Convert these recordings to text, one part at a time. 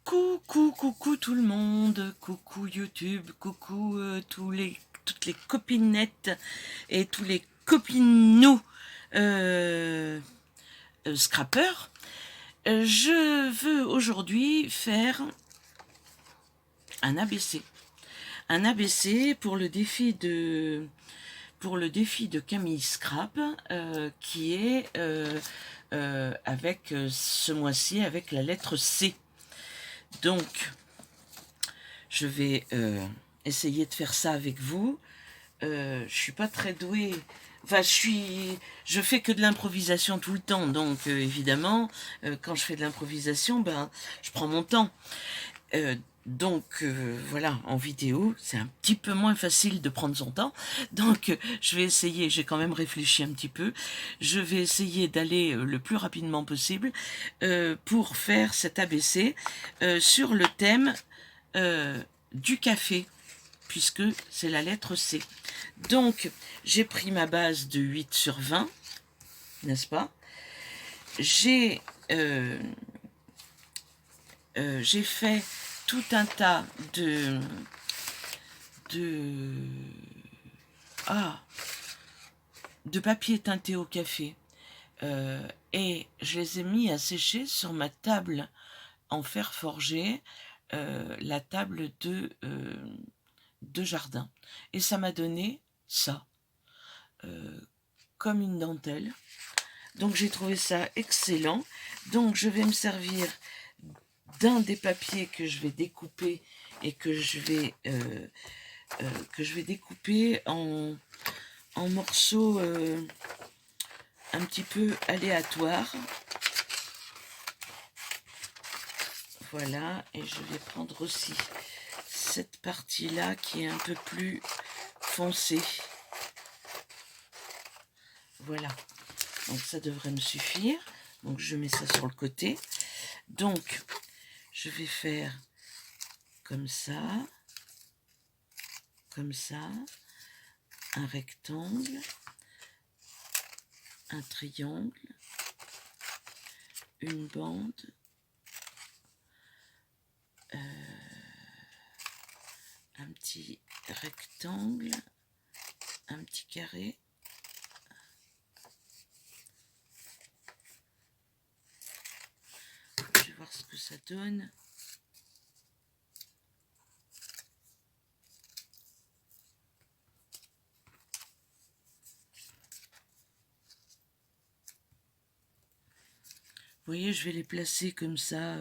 Coucou tout le monde, coucou YouTube, coucou toutes les copinettes et tous les copinous scrappers. Je veux aujourd'hui faire un ABC. Un ABC pour le défi de Camille Scrap qui est avec ce mois-ci avec la lettre C. Donc, je vais essayer de faire ça avec vous. Je suis pas très douée. Enfin, je fais que de l'improvisation tout le temps. Donc, évidemment, quand je fais de l'improvisation, ben, je prends mon temps. Voilà, en vidéo, c'est un petit peu moins facile de prendre son temps. Donc, je vais essayer, j'ai quand même réfléchi un petit peu, je vais essayer d'aller le plus rapidement possible pour faire cet ABC sur le thème du café, puisque c'est la lettre C. Donc, j'ai pris ma base de 8 sur 20, n'est-ce pas? J'ai fait tout un tas de papier teinté au café et je les ai mis à sécher sur ma table en fer forgé, la table de jardin, et ça m'a donné ça comme une dentelle. Donc j'ai trouvé ça excellent. Donc je vais me servir d'un des papiers que je vais découper et que je vais découper en morceaux un petit peu aléatoires. Voilà, et je vais prendre aussi cette partie-là qui est un peu plus foncée. Voilà, donc ça devrait me suffire. Donc je mets ça sur le côté. Donc je vais faire comme ça, un rectangle, un triangle, une bande, un petit rectangle, un petit carré, je vais voir ce que ça donne. Vous voyez, je vais les placer comme ça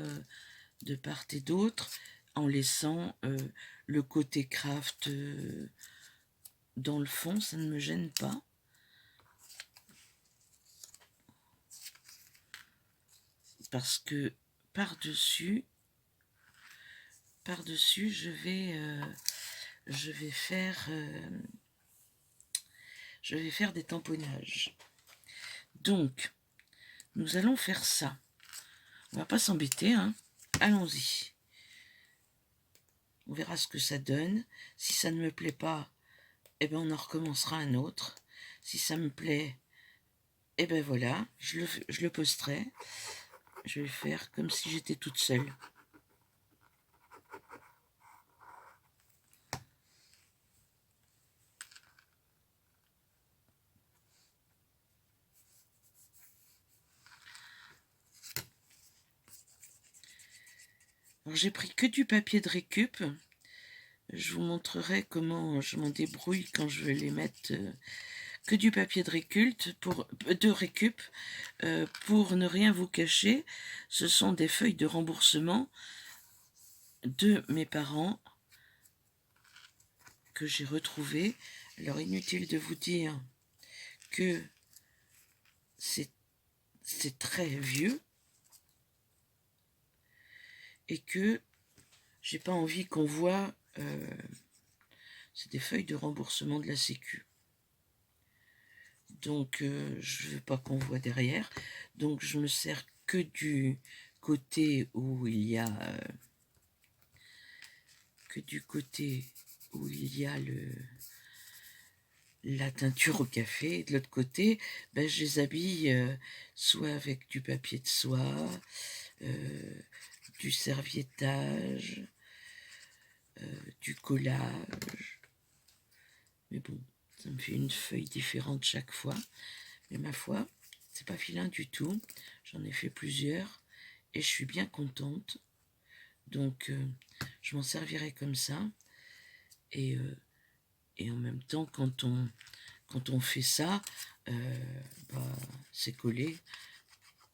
de part et d'autre, en laissant le côté craft dans le fond, ça ne me gêne pas. Parce que par-dessus, je vais faire des tamponnages. Donc, nous allons faire ça. On va pas s'embêter, hein. Allons-y. On verra ce que ça donne. Si ça ne me plaît pas, eh ben on en recommencera un autre. Si ça me plaît, eh ben voilà, je le posterai. Je vais faire comme si j'étais toute seule. Alors j'ai pris que du papier de récup. Je vous montrerai comment je m'en débrouille quand je vais les mettre. Que du papier de récup pour ne rien vous cacher. Ce sont des feuilles de remboursement de mes parents que j'ai retrouvées. Alors inutile de vous dire que c'est très vieux et que j'ai pas envie qu'on voit. C'est des feuilles de remboursement de la Sécu. Donc je veux pas qu'on voit derrière. Donc je me sers que du côté où il y a la teinture au café. Et de l'autre côté, ben, je les habille soit avec du papier de soie, du serviettage, du collage. Mais bon, ça me fait une feuille différente chaque fois. Mais ma foi, c'est pas vilain du tout. J'en ai fait plusieurs et je suis bien contente. Donc, je m'en servirai comme ça. Et en même temps, quand on fait ça, c'est collé.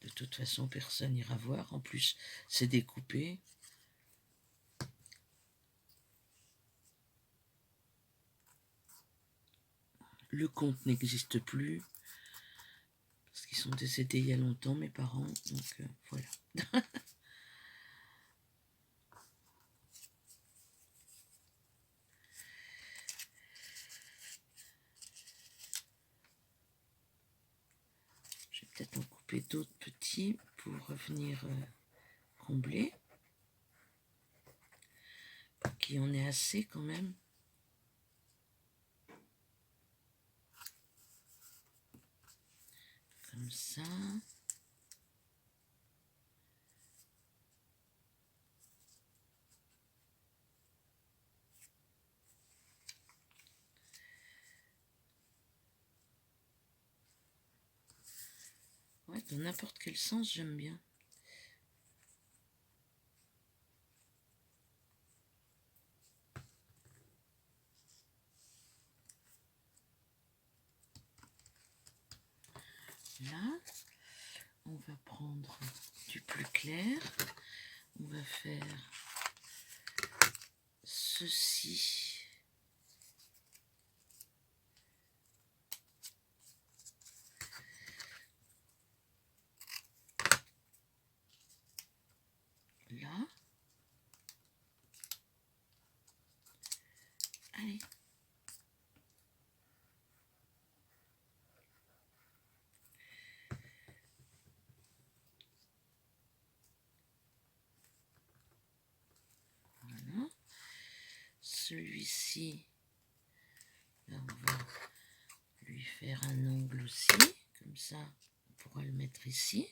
De toute façon, personne n'ira voir. En plus, c'est découpé. Le compte n'existe plus. Parce qu'ils sont décédés il y a longtemps, mes parents. Donc, voilà. Je vais peut-être en couper d'autres petits pour revenir combler. Pour qu'il y en ait assez quand même. Comme ça. Ouais, dans n'importe quel sens, j'aime bien. Là, on va prendre du plus clair. On va faire ceci. Là. Allez. Voilà. Celui-ci, là, on va lui faire un angle aussi. Comme ça, on pourra le mettre ici.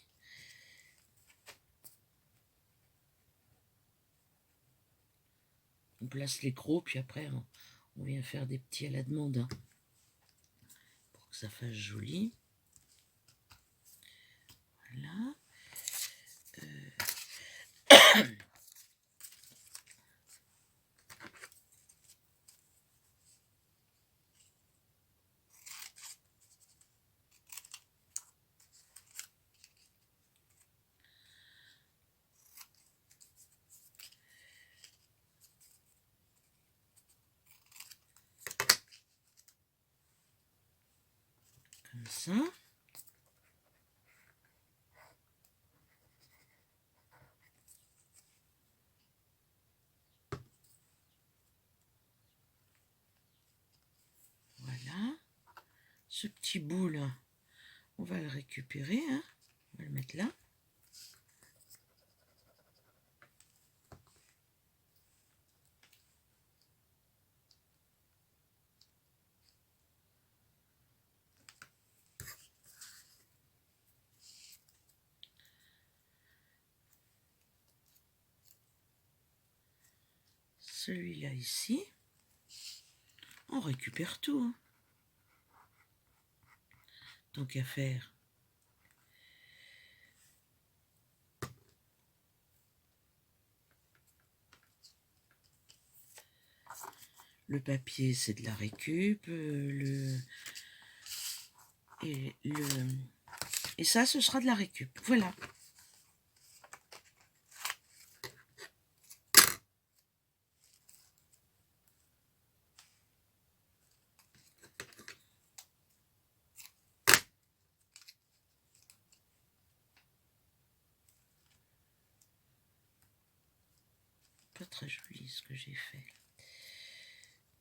On place les gros, puis après, on vient faire des petits à la demande. Hein, pour que ça fasse joli. Voilà. Comme ça. Voilà. Ce petit bout là, on va le récupérer. Hein. On va le mettre là. Celui-là ici. On récupère tout. Hein. Tant qu'à faire. Le papier, c'est de la récup. Et ça, ce sera de la récup. Voilà. Pas très joli ce que j'ai fait.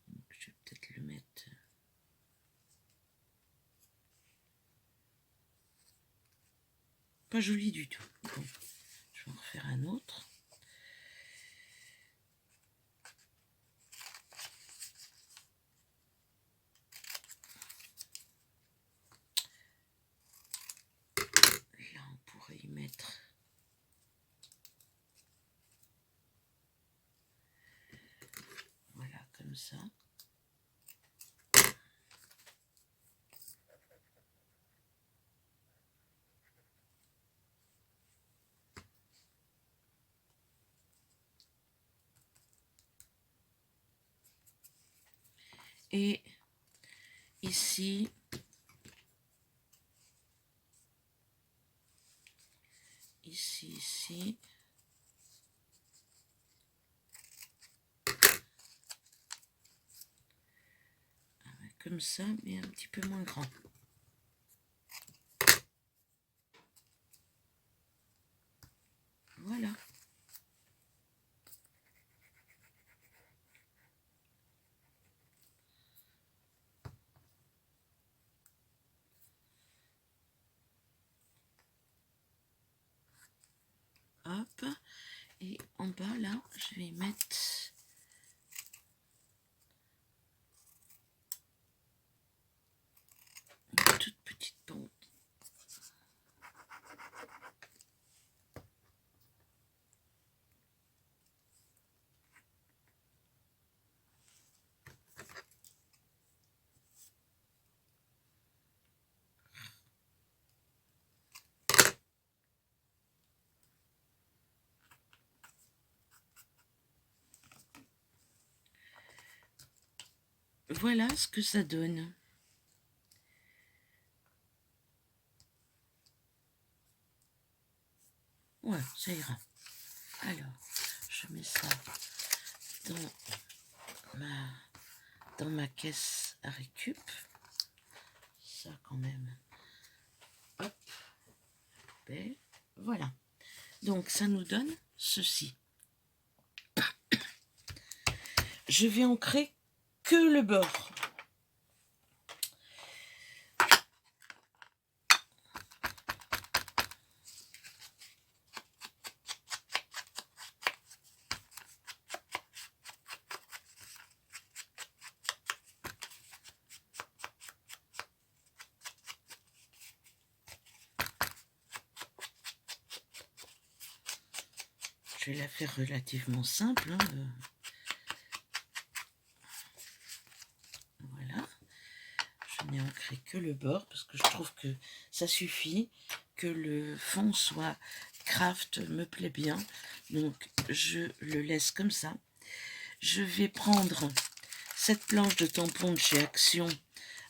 Donc, je vais peut-être le mettre. Pas joli du tout. Bon, je vais en refaire un autre. Là, on pourrait y mettre comme ça. Et ici, ici, comme ça, mais un petit peu moins grand. Voilà. Hop. Et en bas, là, je vais mettre une toute petite pente. Voilà ce que ça donne. Ouais, ça ira. Alors, je mets ça dans ma caisse à récup. Ça quand même. Hop. Poubelle. Voilà. Donc ça nous donne ceci. Je vais ancrer que le bord. Je vais la faire relativement simple. Voilà. Je n'ai ancré que le bord parce que je trouve que ça suffit, que le fond soit craft, me plaît bien. Donc je le laisse comme ça. Je vais prendre cette planche de tampon de chez Action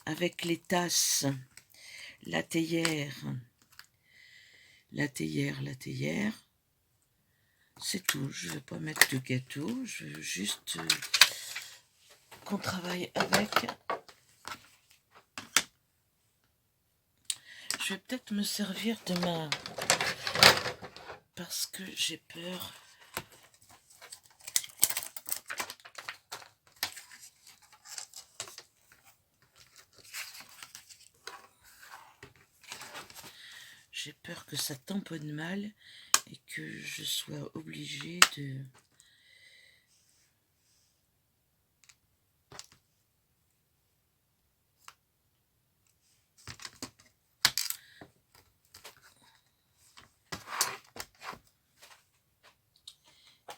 avec les tasses, la théière. C'est tout, je ne vais pas mettre de gâteau, je veux juste qu'on travaille avec. Je vais peut-être me servir de ma... parce que j'ai peur. J'ai peur que ça tamponne mal et que je sois obligée de...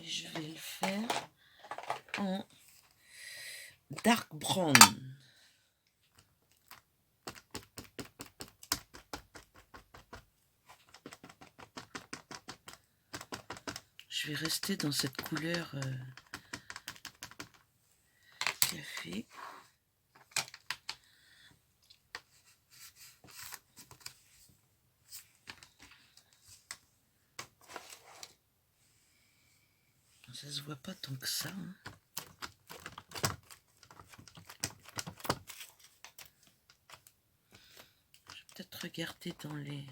Et je vais le faire en dark brown. Je vais rester dans cette couleur café. Ça se voit pas tant que ça. Hein. Je vais peut-être regarder dans les...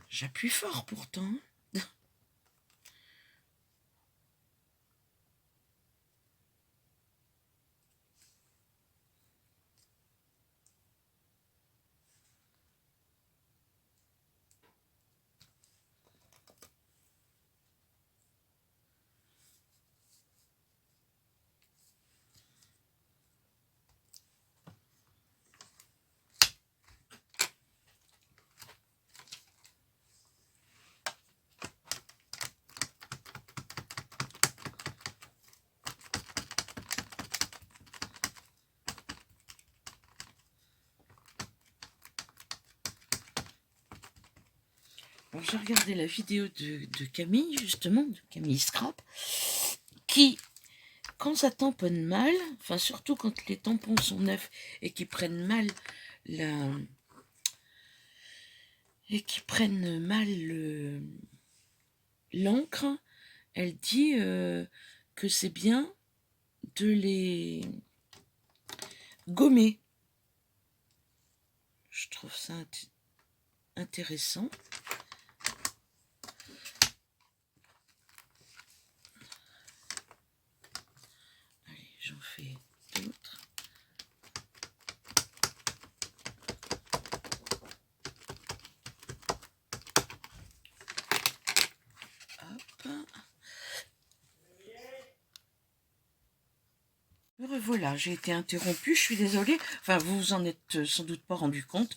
J'appuie fort pourtant. Alors, j'ai regardé la vidéo de Camille, justement, de Camille Scrap, qui, quand ça tamponne mal, enfin surtout quand les tampons sont neufs et qui prennent mal l'encre, elle dit que c'est bien de les gommer. Je trouve ça intéressant. Allez, j'en fais d'autres. Hop. Voilà, j'ai été interrompue, je suis désolée. Enfin, vous vous en êtes sans doute pas rendu compte.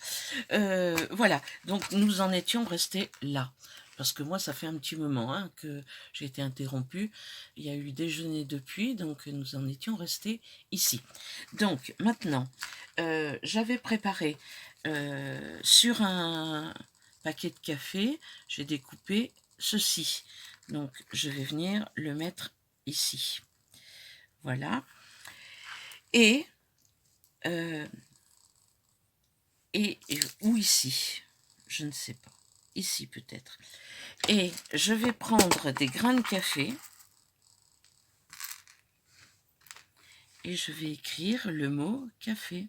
Voilà, donc nous en étions restés là. Parce que moi, ça fait un petit moment hein, que j'ai été interrompue. Il y a eu déjeuner depuis, donc nous en étions restés ici. Donc, maintenant, j'avais préparé sur un paquet de café, j'ai découpé ceci. Donc, je vais venir le mettre ici. Voilà. Et ou ici, je ne sais pas, ici peut-être. Et je vais prendre des grains de café et je vais écrire le mot café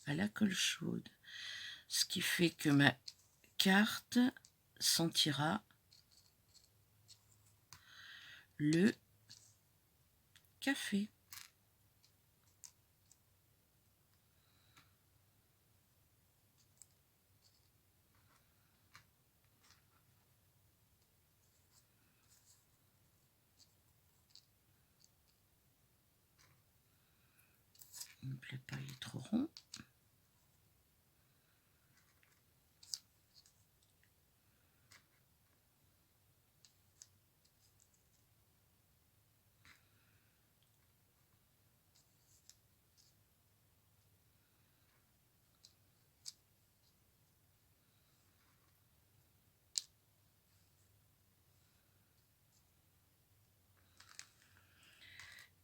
à la colle chaude, ce qui fait que ma carte sentira le café. Il ne me plaît pas, il est trop rond.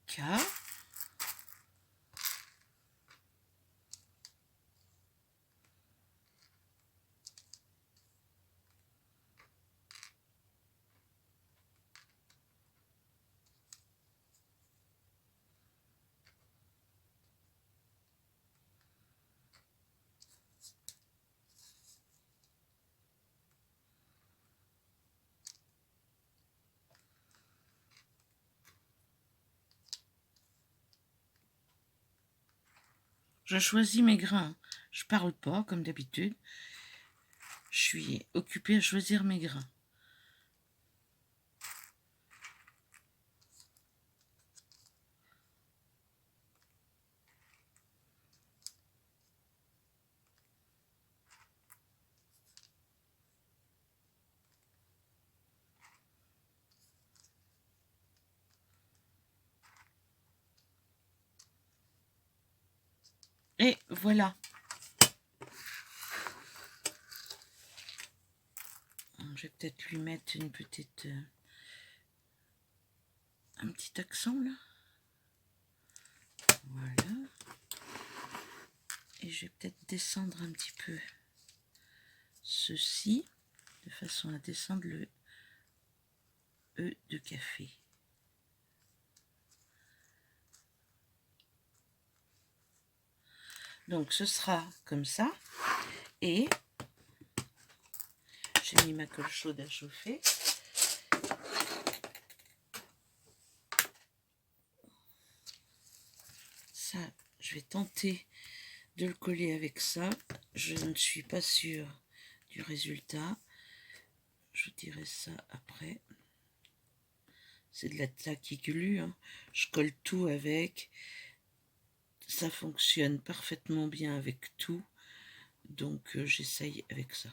K. Je choisis mes grains. Je parle pas comme d'habitude. Je suis occupée à choisir mes grains. Et voilà. Je vais peut-être lui mettre une petite... un petit accent là. Voilà. Et je vais peut-être descendre un petit peu ceci, de façon à descendre le E de café. Donc ce sera comme ça. Et j'ai mis ma colle chaude à chauffer. Ça, je vais tenter de le coller avec ça. Je ne suis pas sûre du résultat. Je vous dirai ça après. C'est de la tlaque qui glue. Hein. Je colle tout avec. Ça fonctionne parfaitement bien avec tout. Donc j'essaye avec ça.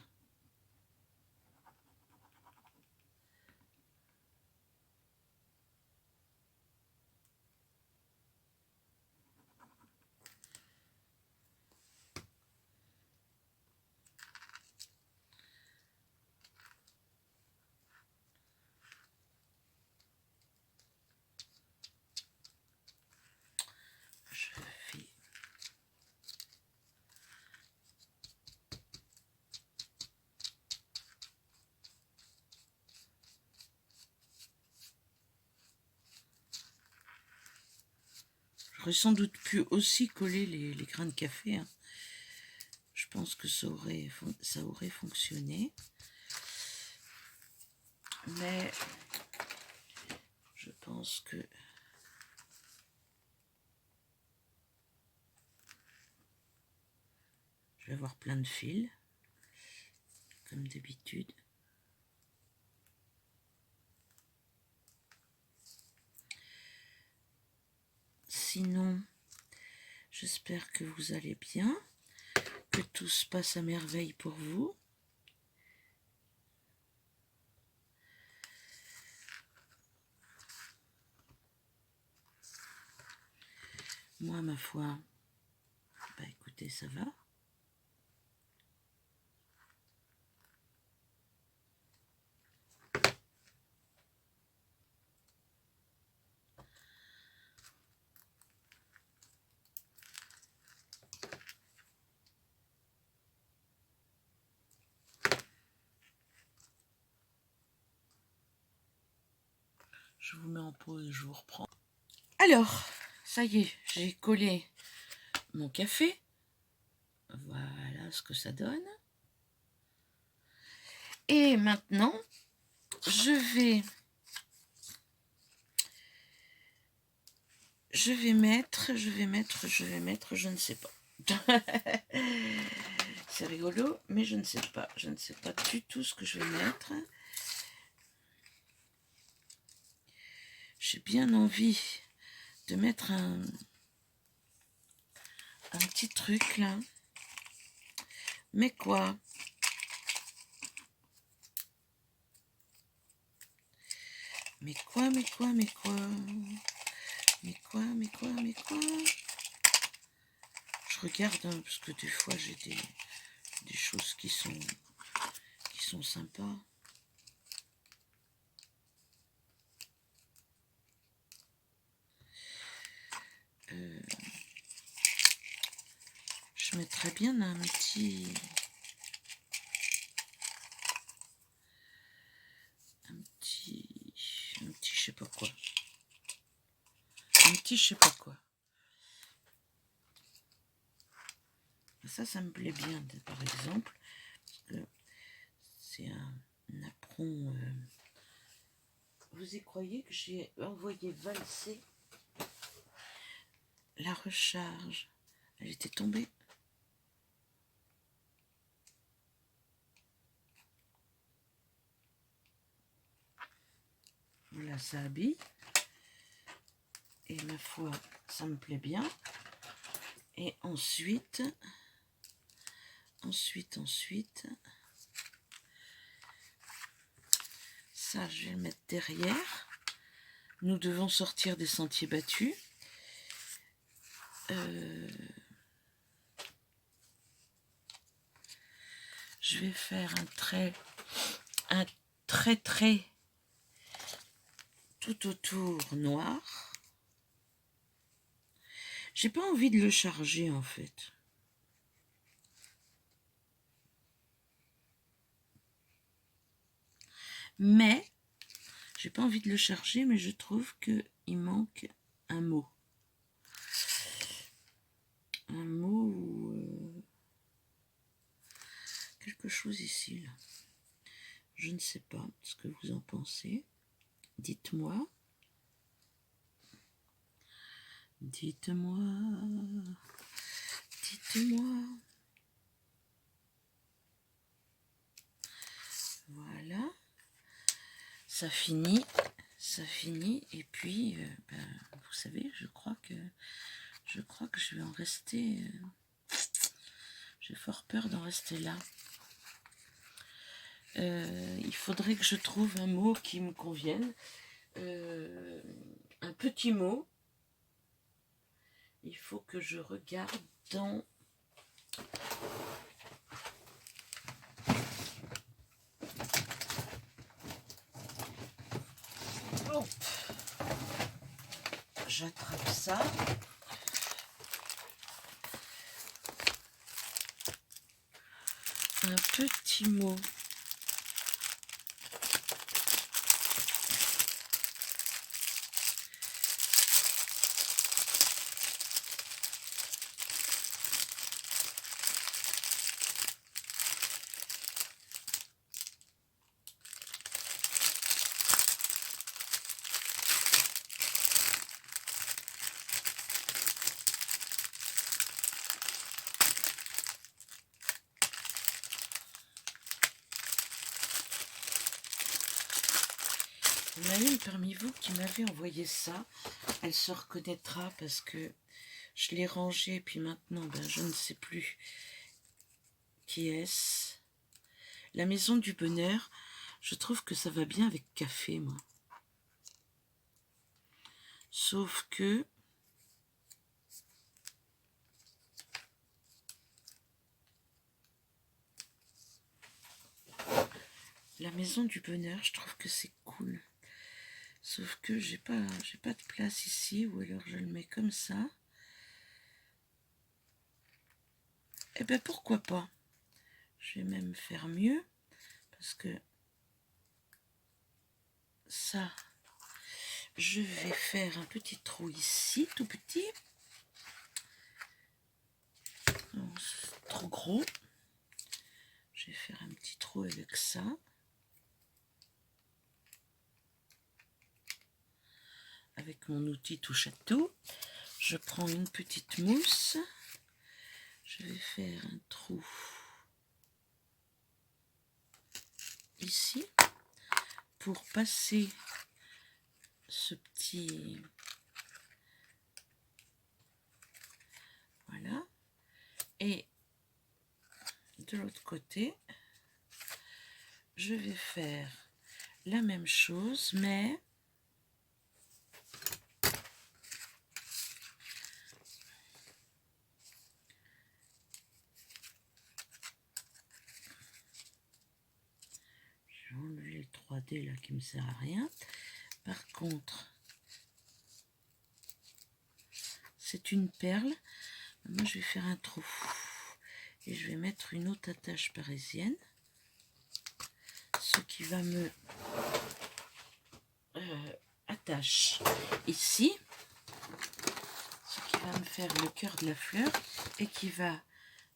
J'aurais sans doute pu aussi coller les grains de café. Hein. Je pense que ça aurait fonctionné. Mais je pense que je vais avoir plein de fils, comme d'habitude. Sinon, j'espère que vous allez bien, que tout se passe à merveille pour vous. Moi, ma foi, bah écoutez, ça va. Je vous mets en pause et je vous reprends. Alors, ça y est, j'ai collé mon café. Voilà ce que ça donne. Et maintenant, je vais mettre, je ne sais pas. C'est rigolo, mais je ne sais pas. Je ne sais pas du tout ce que je vais mettre. J'ai bien envie de mettre un petit truc là. Mais quoi? Mais quoi? Je regarde, hein, parce que des fois j'ai des choses qui sont sympas. Je mettrais bien un petit je sais pas quoi. Un petit je sais pas quoi. Ça me plaît bien, par exemple, parce que c'est un apron. Vous y croyez que j'ai envoyé valser la recharge? Elle était tombée. Voilà, ça habille. Et ma foi, ça me plaît bien. Et ensuite, ça, je vais le mettre derrière. Nous devons sortir des sentiers battus. Je vais faire un trait tout autour noir. J'ai pas envie de le charger en fait. Mais j'ai pas envie de le charger, mais je trouve que il manque un mot. Un mot ou quelque chose ici là. Je ne sais pas ce que vous en pensez. Dites-moi. Dites-moi. Voilà. Ça finit. Et puis, vous savez, je crois que je vais en rester. J'ai fort peur d'en rester là. Il faudrait que je trouve un mot qui me convienne. Un petit mot. Il faut que je regarde dans... Bon. J'attrape ça. Un petit mot. en a une parmi vous qui m'avait envoyé ça. Elle se reconnaîtra parce que je l'ai rangé, puis maintenant, ben, je ne sais plus qui est-ce. La Maison du Bonheur, je trouve que ça va bien avec café, moi. Sauf que... La Maison du Bonheur, je trouve que c'est cool. Sauf que j'ai pas de place ici, ou alors je le mets comme ça. Eh ben pourquoi pas. Je vais même faire mieux, parce que ça, je vais faire un petit trou ici, tout petit. Non, c'est trop gros. Je vais faire un petit trou avec ça. Avec mon outil touche à tout. Je prends une petite mousse. Je vais faire un trou ici pour passer ce petit... Voilà. Et de l'autre côté, je vais faire la même chose, mais je vais enlever le 3D là qui me sert à rien. Par contre, c'est une perle. Moi, je vais faire un trou et je vais mettre une autre attache parisienne, ce qui va me attache ici, ce qui va me faire le cœur de la fleur et qui va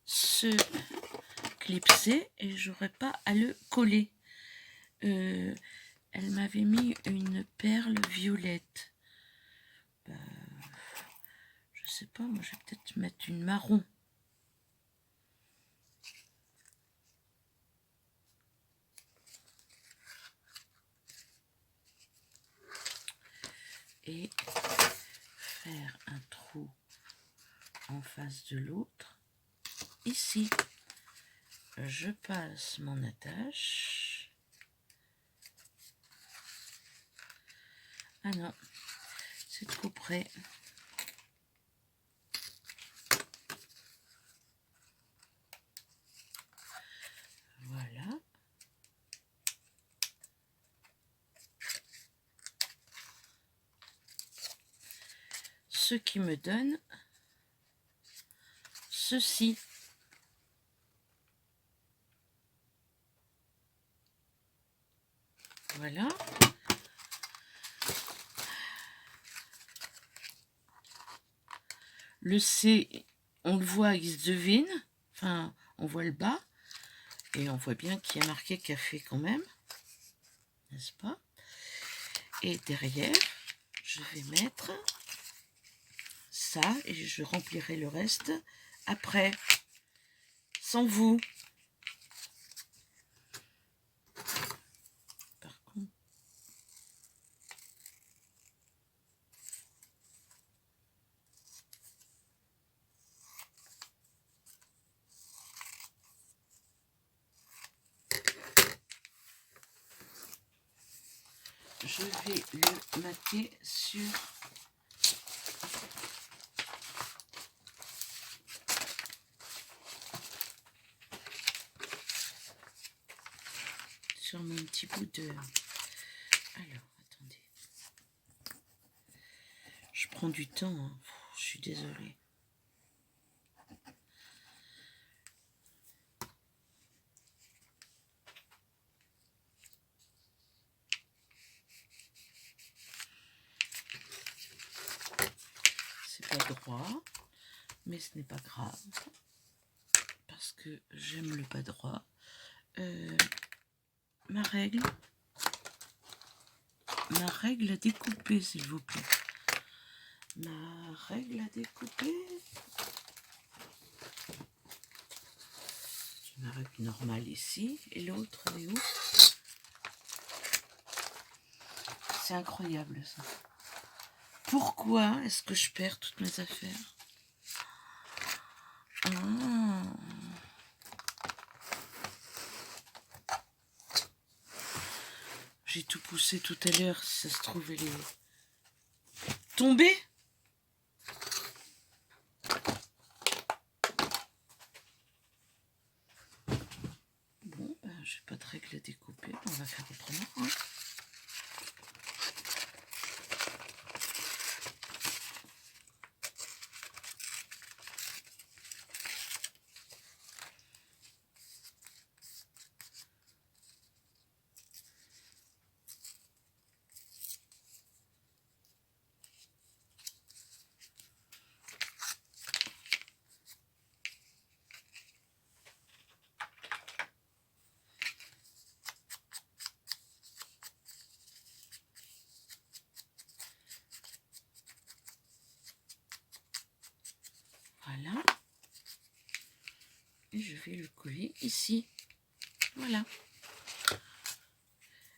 se clipser et j'aurai pas à le coller. Elle m'avait mis une perle violette. Bah, je sais pas, moi je vais peut-être mettre une marron. Et faire un trou en face de l'autre. Ici, je passe mon attache. Ah non, c'est trop près. Voilà. Ce qui me donne ceci. Voilà. Le C, on le voit, il se devine. Enfin, on voit le bas. Et on voit bien qu'il y a marqué café quand même. N'est-ce pas? Et derrière, je vais mettre ça et je remplirai le reste après, sans vous. Par contre, je vais le mater sur mon petit bout de... Alors, attendez. Je prends du temps, hein. Je suis désolée. C'est pas droit, mais ce n'est pas grave. Parce que j'aime le pas droit. Ma règle à découper, s'il vous plaît. Ma règle à découper. J'ai ma règle normale ici. Et l'autre, elle est où? C'est incroyable ça. Pourquoi est-ce que je perds toutes mes affaires? Ah. J'ai tout poussé tout à l'heure, si ça se trouve, elle est tombée. Bon, ben, j'ai pas de règle à découper, on va faire autrement. Hein. Voilà. Et je vais le coller ici. Voilà.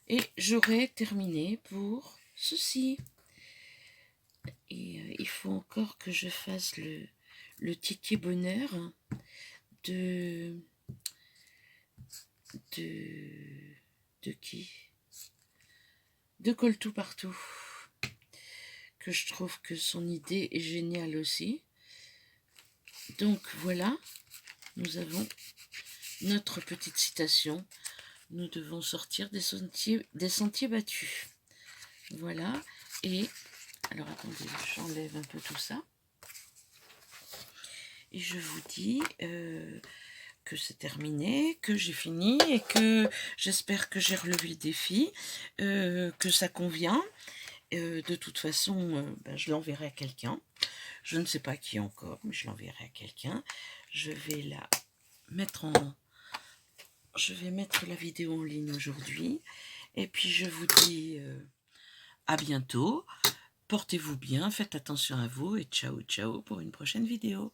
Et j'aurai terminé pour ceci. Et il faut encore que je fasse le ticket bonheur de qui? De Coltou Partout. Que je trouve que son idée est géniale aussi. Donc voilà, nous avons notre petite citation. Nous devons sortir des sentiers battus. Voilà. Et, alors attendez, j'enlève un peu tout ça. Et je vous dis que c'est terminé, que j'ai fini et que j'espère que j'ai relevé le défi, que ça convient. De toute façon, ben, je l'enverrai à quelqu'un. Je ne sais pas qui encore, mais je l'enverrai à quelqu'un. Je vais la mettre en... Je vais mettre la vidéo en ligne aujourd'hui. Et puis je vous dis à bientôt. Portez-vous bien, faites attention à vous et ciao ciao pour une prochaine vidéo.